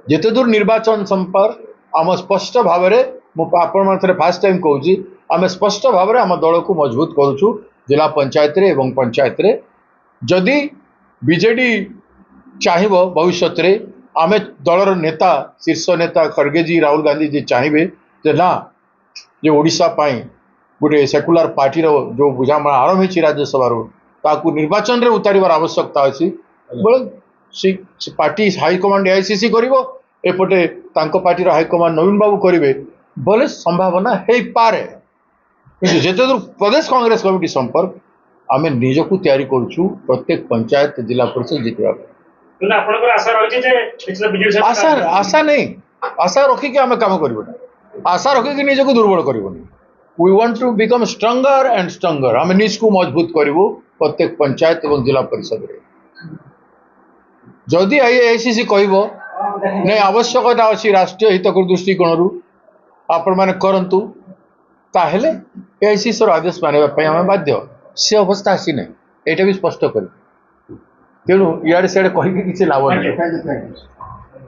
जिते दूर निर्वाचन संपर्क आम स्पष्ट भाव में आपण फास्ट टाइम कहूँ आम स्पष्ट भाव में आम दल को मजबूत करुचु जिला पंचायत रे एवं पंचायत रे जदि बीजेडी चाहिए भविष्य रे आम दलर नेता शीर्ष नेता खड़गे जी राहुल गांधी जी चाहिए जे ना जो ओडिशा गोटे सेकुलर पार्टी जो बुझामणा आरंभ हो राज्यसभा ताकू निर्वाचन रे उतारिबार आवश्यकता अच्छी बोले पार्टी हाईकमांड एआईसीसी करिवो एपटे तांको पार्टी हाईकमांड नवीन बाबू करेंगे बोले संभावना है पारे जिते दूर प्रदेश कांग्रेस कमिटी संपर्क आम निजक तैयारी करुचु प्रत्येक पंचायत जिला परिषद जितवा आशा आशा नहीं आशा रखिक आम कम कर आशा रखिक निजक दुर्बल करनी we want to become stronger and stronger आम निज को मजबूत करूँ प्रत्येक पंचायत एवं जिला परिषद रे जदि आईसीसी कह नहीं आवश्यकता अच्छी राष्ट्रीय हितकर दृष्टिकोण आपण मैंने करंतु ताहले एआईसीसी आदेश मानवाई आम बाध्य सी अवस्था आसी ना यहाँ भी स्पष्ट कर तेणु इे सियाड़े कहीकि किसी लाभ नहीं।